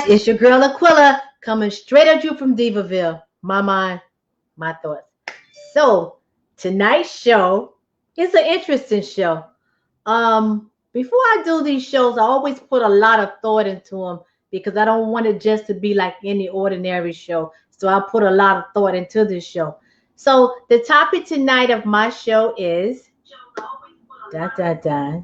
it's your girl Aquila coming straight at you from Diva-Ville. My mind, my thoughts. So tonight's show is an interesting show. Before I do these shows, I always put a lot of thought into them because I don't want it just to be like any ordinary show. So I put a lot of thought into this show. So the topic tonight of my show is da da da.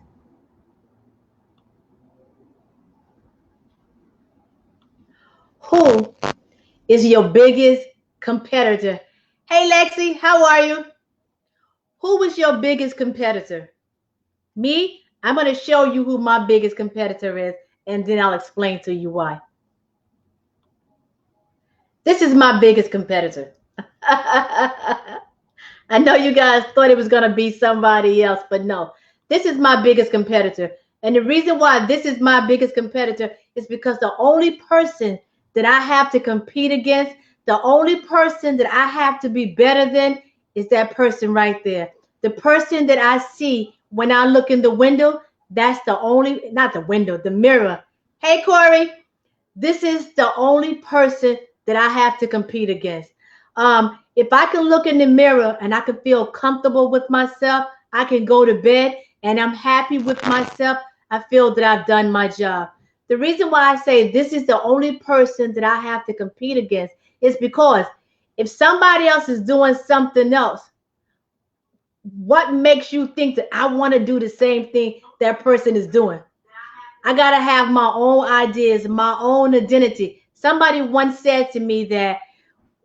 Who is your biggest competitor? Hey Lexi, how are you? Who was your biggest competitor? Me? I'm going to show you who my biggest competitor is, and then I'll explain to you why. This is my biggest competitor. I know you guys thought it was going to be somebody else, but no. This is my biggest competitor. And the reason why this is my biggest competitor is because the only person that I have to compete against, the only person that I have to be better than is that person right there. The person that I see when I look in the window, that's the only, not the window, the mirror. Hey, Corey, this is the only person that I have to compete against. If I can look in the mirror and I can feel comfortable with myself, I can go to bed and I'm happy with myself. I feel that I've done my job. The reason why I say this is the only person that I have to compete against is because if somebody else is doing something else, what makes you think that I want to do the same thing that person is doing? I got to have my own ideas, my own identity. Somebody once said to me that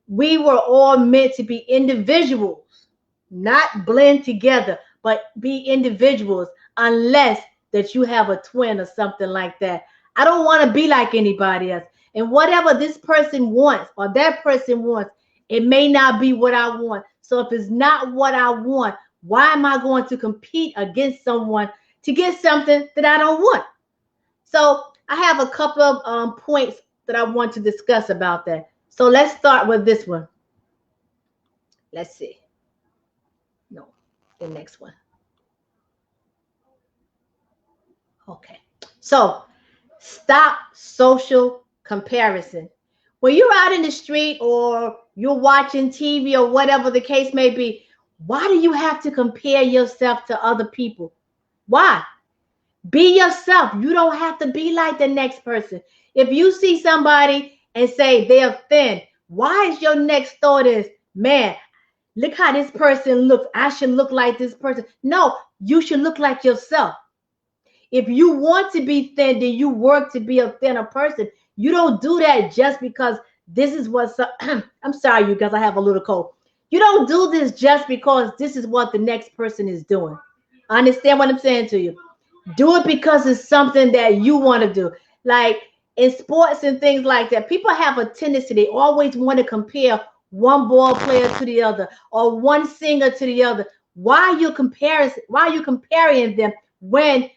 we were all meant to be individuals, not blend together, but be individuals, unless that you have a twin or something like that. I don't want to be like anybody else. And whatever this person wants or that person wants, it may not be what I want. So if it's not what I want, why am I going to compete against someone to get something that I don't want? So I have a couple of points that I want to discuss about that. So let's start with this one. Let's see. No, the next one. Okay. So stop social comparison. When you're out in the street or you're watching TV or whatever the case may be, why do you have to compare yourself to other people? Why? Be yourself. You don't have to be like the next person. If you see somebody and say they're thin, why is your next thought is, man, look how this person looks. I should look like this person. No, you should look like yourself. If you want to be thin, then you work to be a thinner person. You don't do that just because this is what, I'm sorry, you guys, I have a little cold. You don't do this just because this is what the next person is doing. I understand what I'm saying to you. Do it because it's something that you want to do. Like in sports and things like that, people have a tendency, they always want to compare one ball player to the other or one singer to the other. Why are you comparing them when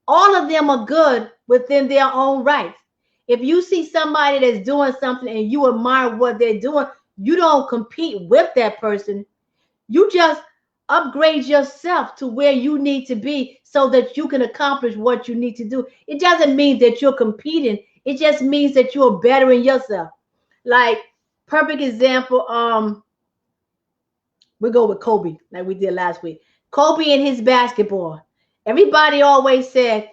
all of them are good within their own rights? If you see somebody that's doing something and you admire what they're doing, you don't compete with that person. You just upgrade yourself to where you need to be so that you can accomplish what you need to do. It doesn't mean that you're competing. It just means that you're bettering yourself. Like, perfect example, we go with Kobe, like we did last week. Kobe and his basketball. Everybody always said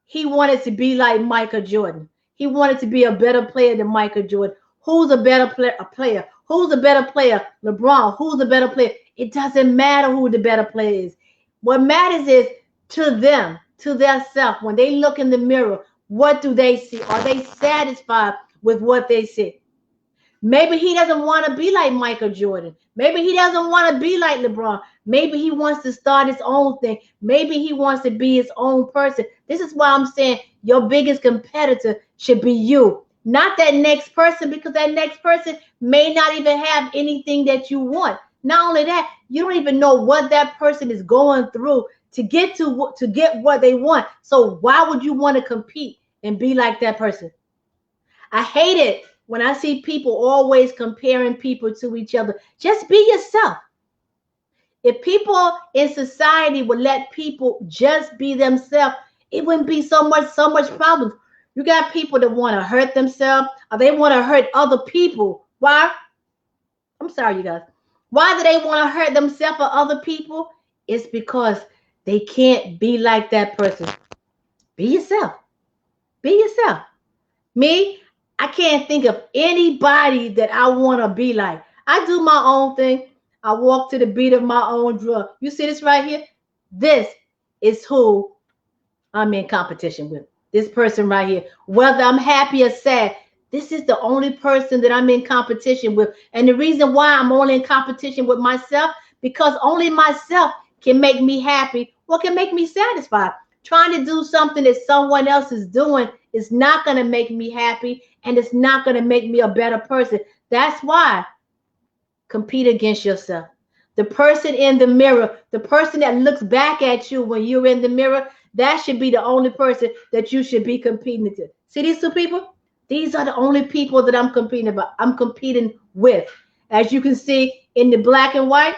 he wanted to be like Michael Jordan. He wanted to be a better player than Michael Jordan. Who's a better player? Who's a better player? LeBron. Who's a better player? It doesn't matter who the better player is. What matters is to them, to their self. When they look in the mirror, what do they see? Are they satisfied with what they see? Maybe he doesn't want to be like Michael Jordan. Maybe he doesn't want to be like LeBron. Maybe he wants to start his own thing. Maybe he wants to be his own person. This is why I'm saying your biggest competitor should be you, not that next person, because that next person may not even have anything that you want. Not only that, you don't even know what that person is going through to get what they want. So why would you want to compete and be like that person? I hate it when I see people always comparing people to each other. Just be yourself. If people in society would let people just be themselves, it wouldn't be so much problems. You got people that want to hurt themselves or they want to hurt other people. Why? I'm sorry, you guys. Why do they want to hurt themselves or other people? It's because they can't be like that person. Be yourself. Be yourself. Me, I can't think of anybody that I want to be like. I do my own thing. I walk to the beat of my own drum. You see this right here? This is who I'm in competition with. This person right here. Whether I'm happy or sad, this is the only person that I'm in competition with. And the reason why I'm only in competition with myself, because only myself can make me happy or can make me satisfied. Trying to do something that someone else is doing is not going to make me happy, and it's not going to make me a better person. That's why compete against yourself. The person in the mirror, the person that looks back at you when you're in the mirror, that should be the only person that you should be competing with. See these two people? These are the only people that I'm competing about. I'm competing with. As you can see in the black and white,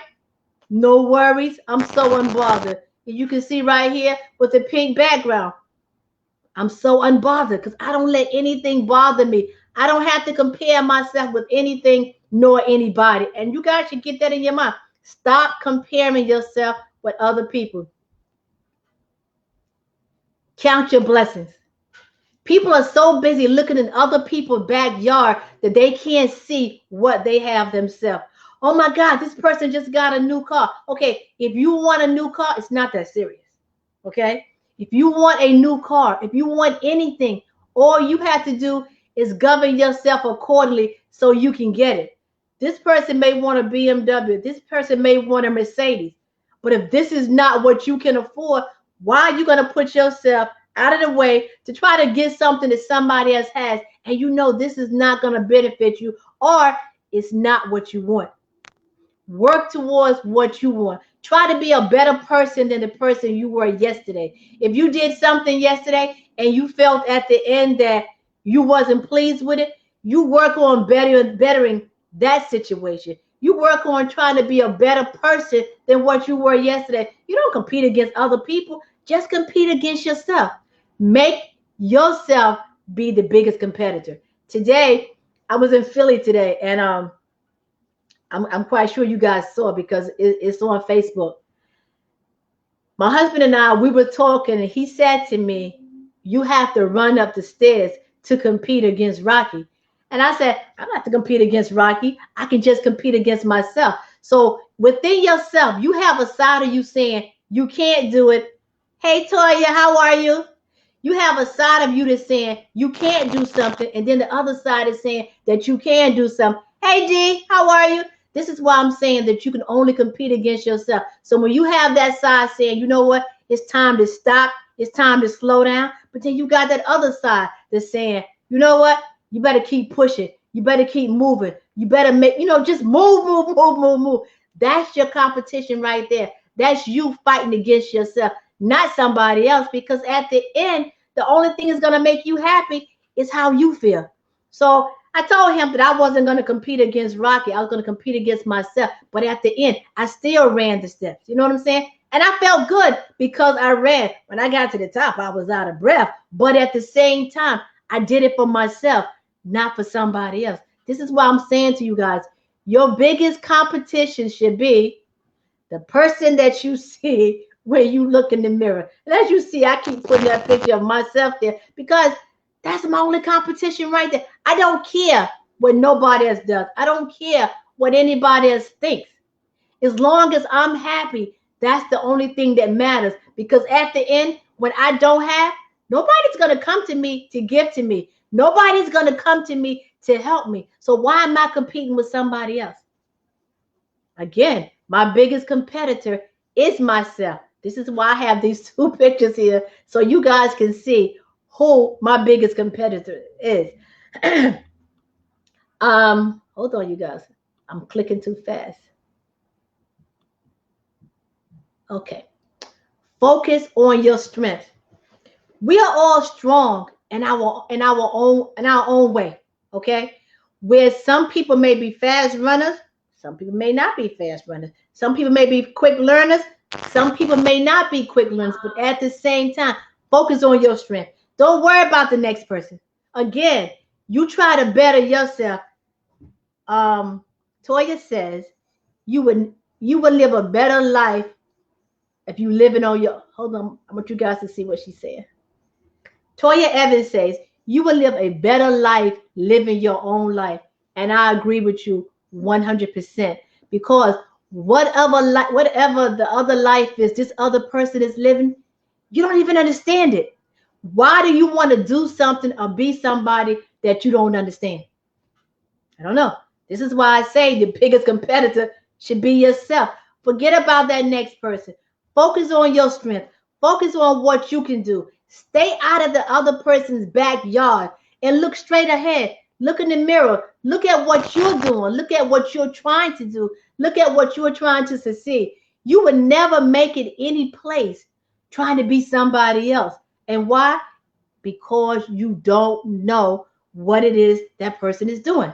no worries. I'm so unbothered. You can see right here with the pink background. I'm so unbothered because I don't let anything bother me. I don't have to compare myself with anything nor anybody. And you guys should get that in your mind. Stop comparing yourself with other people. Count your blessings. People are so busy looking in other people's backyard that they can't see what they have themselves. Oh my God, this person just got a new car. Okay, if you want a new car, it's not that serious. Okay? If you want a new car, if you want anything, all you have to do is govern yourself accordingly so you can get it. This person may want a BMW. This person may want a Mercedes. But if this is not what you can afford, why are you going to put yourself out of the way to try to get something that somebody else has, and you know this is not going to benefit you, or it's not what you want? Work towards what you want. Try to be a better person than the person you were yesterday. If you did something yesterday and you felt at the end that you wasn't pleased with it, you work on bettering that situation. You work on trying to be a better person than what you were yesterday. You don't compete against other people. Just compete against yourself. Make yourself be the biggest competitor. Today, I was in Philly today, and I'm quite sure you guys saw it because it's on Facebook. My husband and I, we were talking, and he said to me, "You have to run up the stairs to compete against Rocky." And I said, "I don't have to compete against Rocky. I can just compete against myself." So within yourself, you have a side of you saying, "You can't do it." Hey, Toya, how are you? You have a side of you that's saying you can't do something, and then the other side is saying that you can do something. Hey, D, how are you? This is why I'm saying that you can only compete against yourself. So when you have that side saying, you know what, it's time to stop, it's time to slow down, but then you got that other side that's saying, you know what, you better keep pushing, you better keep moving, you better make, just move. That's your competition right there. That's you fighting against yourself, not somebody else, because at the end, the only thing that's going to make you happy is how you feel. So I told him that I wasn't going to compete against Rocky. I was going to compete against myself. But at the end, I still ran the steps. You know what I'm saying? And I felt good because I ran. When I got to the top, I was out of breath. But at the same time, I did it for myself, not for somebody else. This is why I'm saying to you guys, your biggest competition should be the person that you see when you look in the mirror. And as you see, I keep putting that picture of myself there because that's my only competition right there. I don't care what nobody else does. I don't care what anybody else thinks. As long as I'm happy, that's the only thing that matters. Because at the end, when I don't have, nobody's going to come to me to give to me. Nobody's going to come to me to help me. So why am I competing with somebody else? Again, my biggest competitor is myself. This is why I have these two pictures here so you guys can see who my biggest competitor is. Hold on, you guys. I'm clicking too fast. Okay. Focus on your strength. We are all strong in our own way. Okay. Where some people may be fast runners, some people may not be fast runners. Some people may be quick learners. Some people may not be quick learners. But at the same time, focus on your strength. Don't worry about the next person. Again, you try to better yourself. Toya says you would live a better life if you living on your. Hold on, I want you guys to see what she's saying. Toya Evans says you will live a better life living your own life, and I agree with you 100% because whatever the other life is, this other person is living, you don't even understand it. Why do you want to do something or be somebody that you don't understand? I don't know. This is why I say the biggest competitor should be yourself. Forget about that next person. Focus on your strength. Focus on what you can do. Stay out of the other person's backyard and look straight ahead. Look in the mirror. Look at what you're doing. Look at what you're trying to do. Look at what you're trying to succeed. You would never make it any place trying to be somebody else. And why? Because you don't know what it is that person is doing.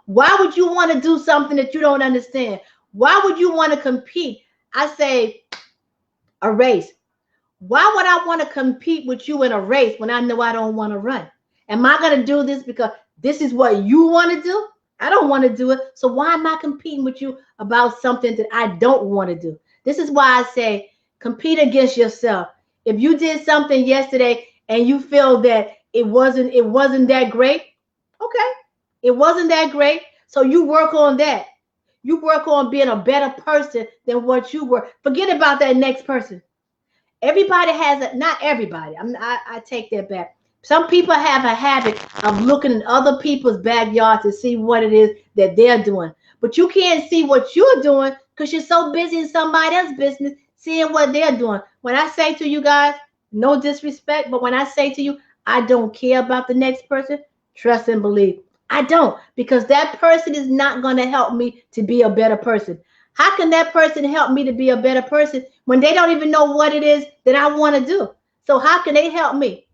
Why would you want to do something that you don't understand? Why would you want to compete? I say a race. Why would I want to compete with you in a race when I know I don't want to run? Am I going to do this because this is what you want to do? I don't want to do it. So why am I competing with you about something that I don't want to do? This is why I say compete against yourself. If you did something yesterday and you feel that it wasn't that great, okay. It wasn't that great. So you work on that. You work on being a better person than what you were. Forget about that next person. Everybody has a, not everybody. I take that back. Some people have a habit of looking in other people's backyard to see what it is that they're doing. But you can't see what you're doing because you're so busy in somebody else's business seeing what they're doing. When I say to you guys, no disrespect, but when I say to you, I don't care about the next person, trust and believe. I don't, because that person is not going to help me to be a better person. How can that person help me to be a better person when they don't even know what it is that I want to do? So how can they help me?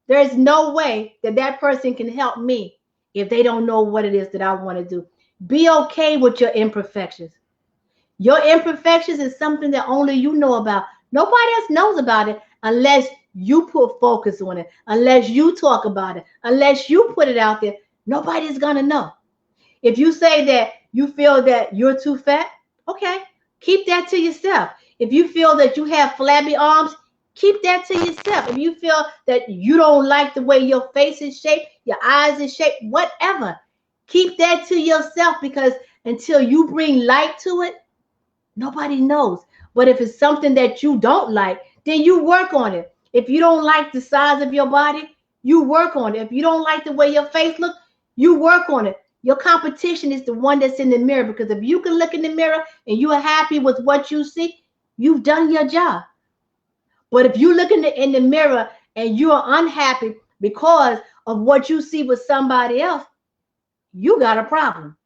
There is no way that that person can help me if they don't know what it is that I want to do. Be okay with your imperfections. Your imperfections is something that only you know about. Nobody else knows about it unless you put focus on it, unless you talk about it, unless you put it out there. Nobody's going to know. If you say that you feel that you're too fat, okay, keep that to yourself. If you feel that you have flabby arms, keep that to yourself. If you feel that you don't like the way your face is shaped, your eyes is shaped, whatever, keep that to yourself, because until you bring light to it, nobody knows. But if it's something that you don't like, then you work on it. If you don't like the size of your body, you work on it. If you don't like the way your face looks, you work on it. Your competition is the one that's in the mirror, because if you can look in the mirror and you are happy with what you see, you've done your job. But if you look in the mirror and you are unhappy because of what you see with somebody else, you got a problem.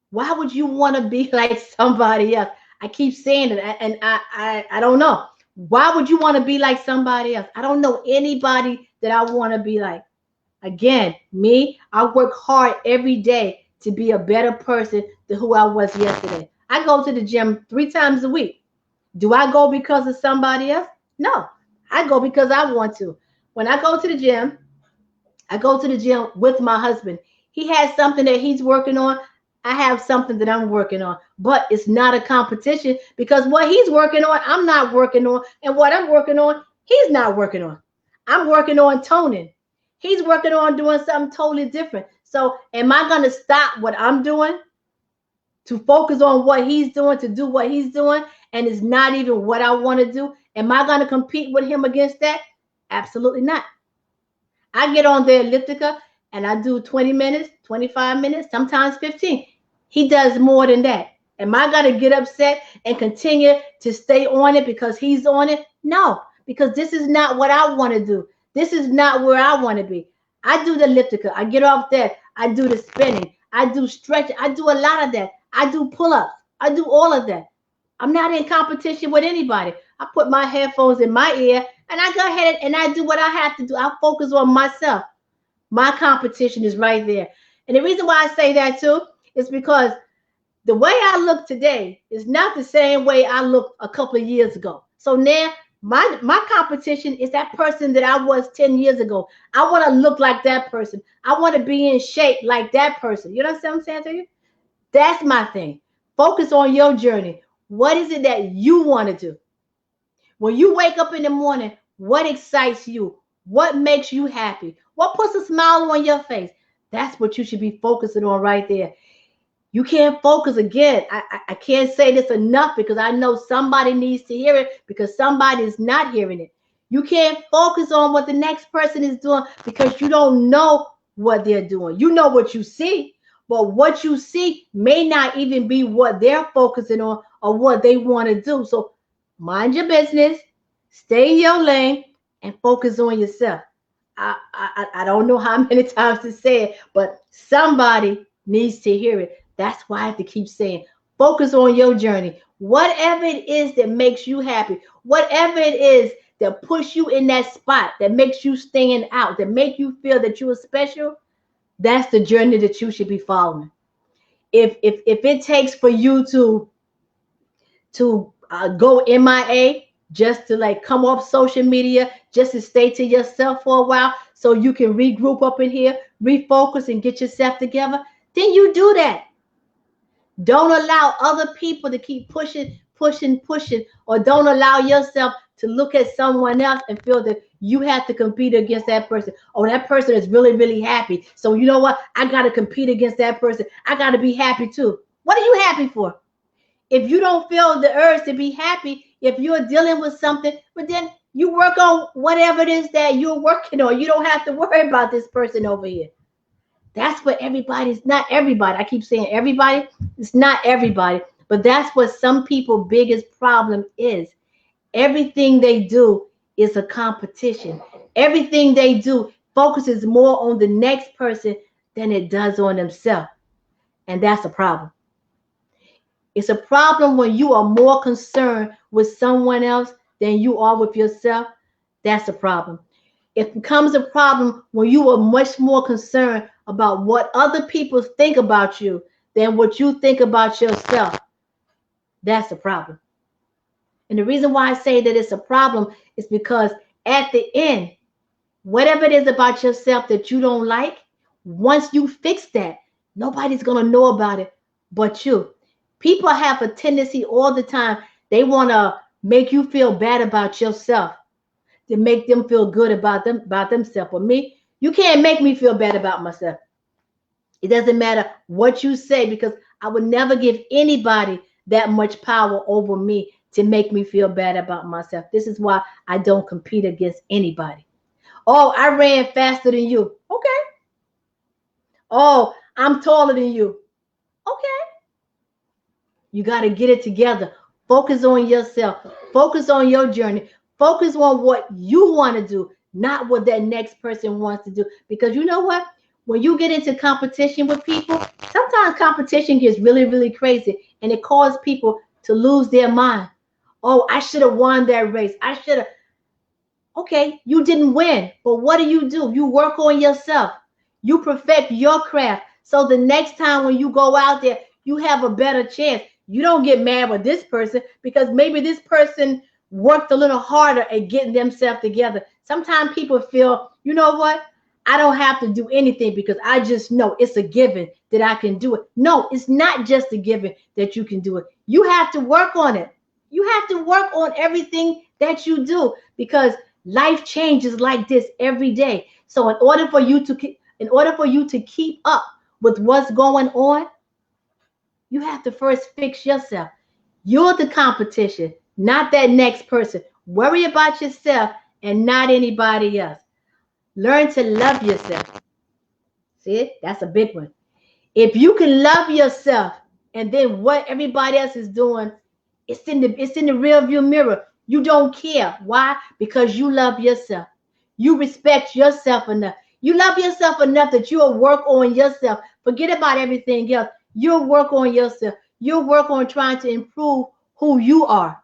Why would you want to be like somebody else? I keep saying it, and I don't know. Why would you want to be like somebody else? I don't know anybody that I want to be like. Again, me, I work hard every day to be a better person than who I was yesterday. I go to the gym 3 times a week. Do I go because of somebody else? No, I go because I want to. When I go to the gym, I go to the gym with my husband. He has something that he's working on. I have something that I'm working on, but it's not a competition, because what he's working on, I'm not working on, and what I'm working on, he's not working on. I'm working on toning. He's working on doing something totally different. So am I going to stop what I'm doing to focus on what he's doing, to do what he's doing, and it's not even what I want to do? Am I going to compete with him against that? Absolutely not. I get on the elliptical and I do 20 minutes, 25 minutes, sometimes 15. He does more than that. Am I going to get upset and continue to stay on it because he's on it? No, because this is not what I want to do. This is not where I want to be. I do the elliptical. I get off that. I do the spinning. I do stretching. I do a lot of that. I do pull-ups. I do all of that. I'm not in competition with anybody. I put my headphones in my ear and I go ahead and I do what I have to do. I focus on myself. My competition is right there. And the reason why I say that too is because the way I look today is not the same way I looked a couple of years ago. So now My competition is that person that I was 10 years ago. I want to look like that person. I want to be in shape like that person. You know what I'm saying to you? That's my thing. Focus on your journey. What is it that you want to do? When you wake up in the morning, what excites you? What makes you happy? What puts a smile on your face? That's what you should be focusing on right there. You can't focus again. I can't say this enough because I know somebody needs to hear it because somebody is not hearing it. You can't focus on what the next person is doing because you don't know what they're doing. You know what you see, but what you see may not even be what they're focusing on or what they want to do. So mind your business, stay in your lane, and focus on yourself. I don't know how many times to say it, but somebody needs to hear it. That's why I have to keep saying, focus on your journey. Whatever it is that makes you happy, whatever it is that puts you in that spot, that makes you stand out, that make you feel that you are special, that's the journey that you should be following. If it takes for you to go MIA, just to like come off social media, just to stay to yourself for a while so you can regroup up in here, refocus and get yourself together, then you do that. Don't allow other people to keep pushing, or don't allow yourself to look at someone else and feel that you have to compete against that person. Oh, that person is really, really happy. So you know what? I got to compete against that person. I got to be happy too. What are you happy for? If you don't feel the urge to be happy, if you're dealing with something, but then you work on whatever it is that you're working on. You don't have to worry about this person over here. That's what everybody's not everybody. I keep saying everybody. It's not everybody, but that's what some people's biggest problem is. Everything they do is a competition. Everything they do focuses more on the next person than it does on themselves. And that's a problem. It's a problem when you are more concerned with someone else than you are with yourself. That's a problem. It becomes a problem when you are much more concerned about what other people think about you than what you think about yourself. That's a problem. And the reason why I say that it's a problem is because at the end, whatever it is about yourself that you don't like, once you fix that, nobody's going to know about it but you. People have a tendency all the time, they want to make you feel bad about yourself to make them feel good about themselves. But me, you can't make me feel bad about myself. It doesn't matter what you say because I would never give anybody that much power over me to make me feel bad about myself. This is why I don't compete against anybody. Oh, I ran faster than you. Okay. Oh, I'm taller than you. Okay. You got to get it together. Focus on yourself. Focus on your journey. Focus on what you want to do, not what that next person wants to do. Because you know what? When you get into competition with people, sometimes competition gets really, really crazy and it causes people to lose their mind. Oh, I should have won that race. I should have. Okay, you didn't win, but what do? You work on yourself. You perfect your craft. So the next time when you go out there, you have a better chance. You don't get mad with this person because maybe this person worked a little harder at getting themselves together. Sometimes people feel, you know what? I don't have to do anything because I just know it's a given that I can do it. No, it's not just a given that you can do it. You have to work on it. You have to work on everything that you do because life changes like this every day. So in order for you to keep up with what's going on, you have to first fix yourself. You're the competition, not that next person. Worry about yourself and not anybody else. Learn to love yourself. See, that's a big one. If you can love yourself and then what everybody else is doing, it's in the rear view mirror. You don't care. Why? Because you love yourself. You respect yourself enough. You love yourself enough that you'll work on yourself. Forget about everything else. You'll work on yourself. You'll work on trying to improve who you are.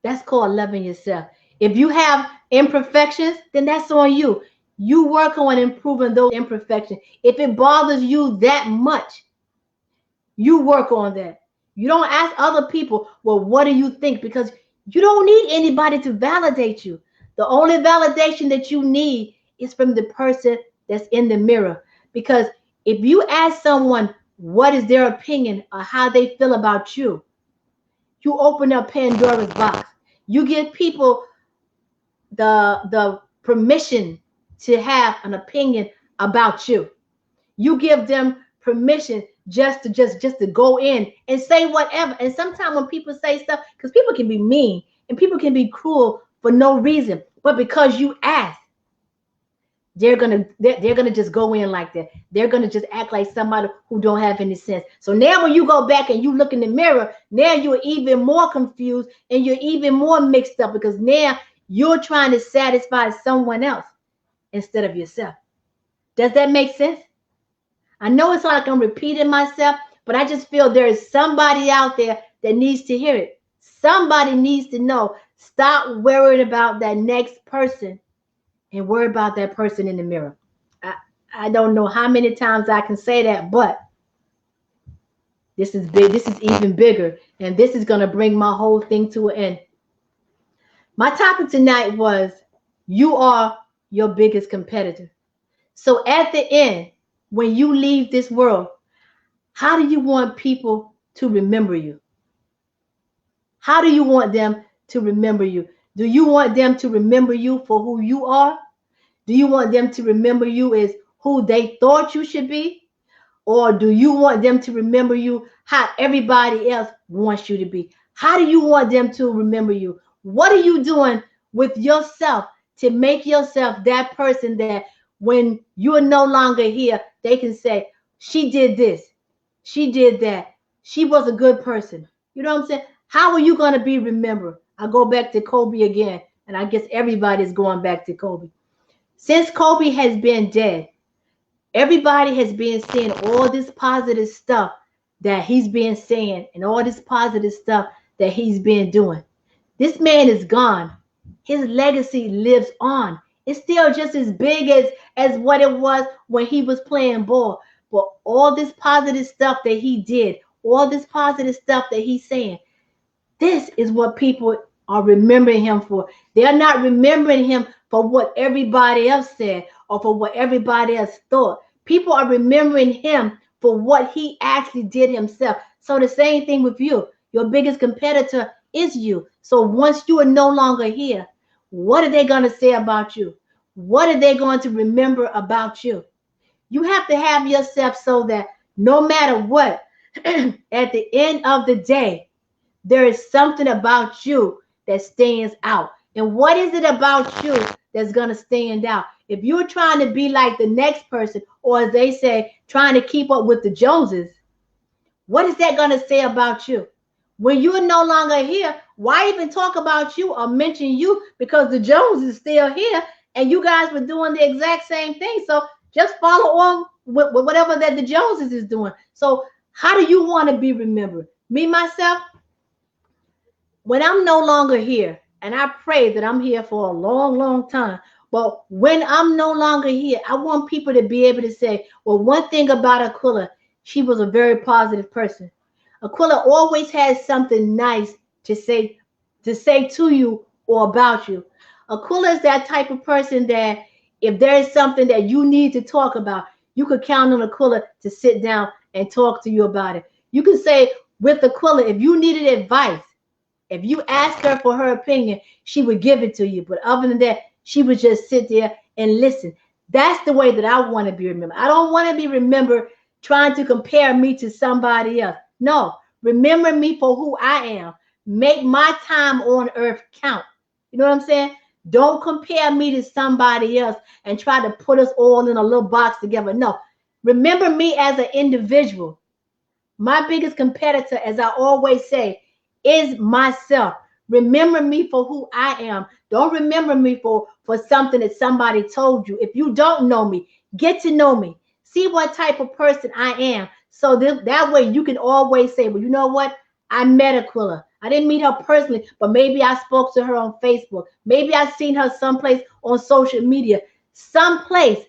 That's called loving yourself. If you have imperfections, then that's on you. You work on improving those imperfections. If it bothers you that much, you work on that. You don't ask other people, well, what do you think? Because You don't need anybody to validate you. The only validation that you need is from the person that's in the mirror. Because if you ask someone what is their opinion or how they feel about you, you open up Pandora's box. You give people the permission to have an opinion about you. You give them permission just to go in and say whatever. And sometimes when people say stuff, because people can be mean and people can be cruel for no reason, but because you ask, they're gonna just go in like that. They're gonna just act like somebody who don't have any sense. So now when you go back and you look in the mirror, now you're even more confused and you're even more mixed up because now you're trying to satisfy someone else instead of yourself. Does that make sense? I know it's like I'm repeating myself, but I just feel there is somebody out there that needs to hear it. Somebody needs to know. Stop worrying about that next person and worry about that person in the mirror. I, I don't know how many times I can say that, but this is big. This is even bigger. And this is going to bring my whole thing to an end. My topic tonight was you are your biggest competitor. So at the end, when you leave this world, how do you want people to remember you? How do you want them to remember you? Do you want them to remember you for who you are? Do you want them to remember you as who they thought you should be? Or do you want them to remember you how everybody else wants you to be? How do you want them to remember you? What are you doing with yourself to make yourself that person that when you're no longer here, they can say, she did this, she did that, she was a good person. You know what I'm saying? How are you going to be remembered? I go back to Kobe again, and I guess everybody's going back to Kobe. Since Kobe has been dead, everybody has been saying all this positive stuff that he's been saying and all this positive stuff that he's been doing. This man is gone. His legacy lives on. It's still just as big as what it was when he was playing ball. But all this positive stuff that he did, all this positive stuff that he's saying, this is what people are remembering him for. They're not remembering him for what everybody else said or for what everybody else thought. People are remembering him for what he actually did himself. So the same thing with you. Your biggest competitor is you. So once you are no longer here, what are they going to say about you? What are they going to remember about you? You have to have yourself so that no matter what, at the end of the day, there is something about you that stands out. And what is it about you that's going to stand out? If you're trying to be like the next person, or as they say, trying to keep up with the Joneses, what is that going to say about you? When you're no longer here, why even talk about you or mention you? Because the Joneses is still here and you guys were doing the exact same thing. So just follow on with whatever that the Joneses is doing. So how do you want to be remembered? Me, myself, when I'm no longer here, and I pray that I'm here for a long, long time, but when I'm no longer here, I want people to be able to say, well, one thing about Aquila, she was a very positive person. Aquila always has something nice to say to you or about you. Aquila is that type of person that if there is something that you need to talk about, you could count on Aquila to sit down and talk to you about it. You can say with Aquila, if you needed advice, if you ask her for her opinion, she would give it to you. But other than that, she would just sit there and listen. That's the way that I want to be remembered. I don't want to be remembered trying to compare me to somebody else. No, remember me for who I am. Make my time on earth count. You know what I'm saying? Don't compare me to somebody else and try to put us all in a little box together. No, remember me as an individual. My biggest competitor, as I always say, is myself. Remember me for who I am. Don't remember me for something that somebody told you. If you don't know me, get to know me. See what type of person I am. So that way you can always say, well, you know what? I met Aquila. I didn't meet her personally, but maybe I spoke to her on Facebook. Maybe I seen her someplace on social media. Someplace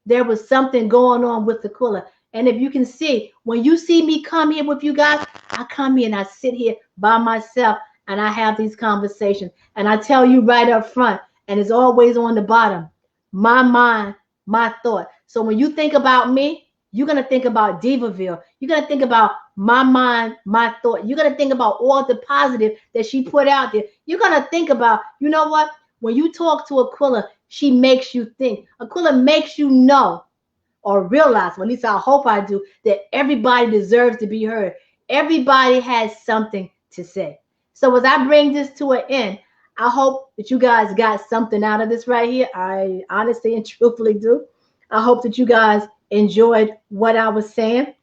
there was something going on with Aquila. And if you can see, when you see me come here with you guys, I come here and I sit here by myself and I have these conversations. And I tell you right up front, and it's always on the bottom, my mind, my thought. So when you think about me, you're going to think about Diva-Ville. You're going to think about my mind, my thought. You're going to think about all the positive that she put out there. You're going to think about, you know what? When you talk to Aquila, she makes you think. Aquila makes you know or realize, well, at least I hope I do, that everybody deserves to be heard. Everybody has something to say. So as I bring this to an end, I hope that you guys got something out of this right here. I honestly and truthfully do. I hope that you guys enjoyed what I was saying.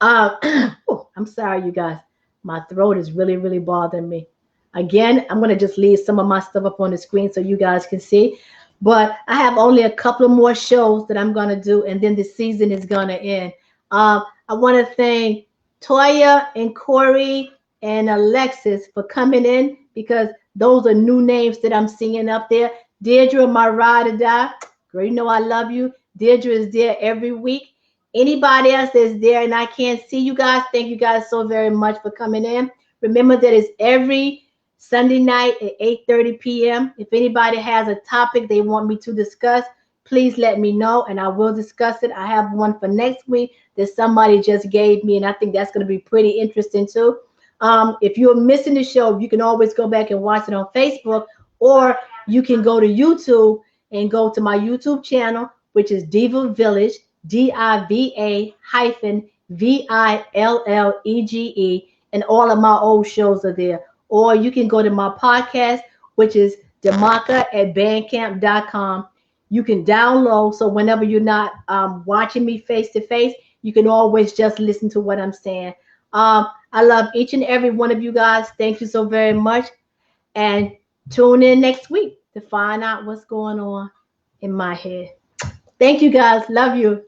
I'm sorry, you guys. My throat is really, really bothering me. Again, I'm going to just leave some of my stuff up on the screen so you guys can see. But I have only a couple of more shows that I'm going to do, and then the season is going to end. I want to thank Toya and Corey and Alexis for coming in, because those are new names that I'm seeing up there. Deirdre, my ride or die. Girl, you know I love you. Deirdre is there every week. Anybody else that's there and I can't see you guys, thank you guys so very much for coming in. Remember that it's every Sunday night at 8:30 p.m. If anybody has a topic they want me to discuss, please let me know and I will discuss it. I have one for next week that somebody just gave me, and I think that's going to be pretty interesting too. If you're missing the show, you can always go back and watch it on Facebook, or you can go to YouTube and go to my YouTube channel, which is Diva-Villege, Diva-Villege, and all of my old shows are there. Or you can go to my podcast, which is Demaka at bandcamp.com. You can download, so whenever you're not watching me face to face, you can always just listen to what I'm saying. I love each and every one of you guys. Thank you so very much. And tune in next week to find out what's going on in my head. Thank you guys. Love you.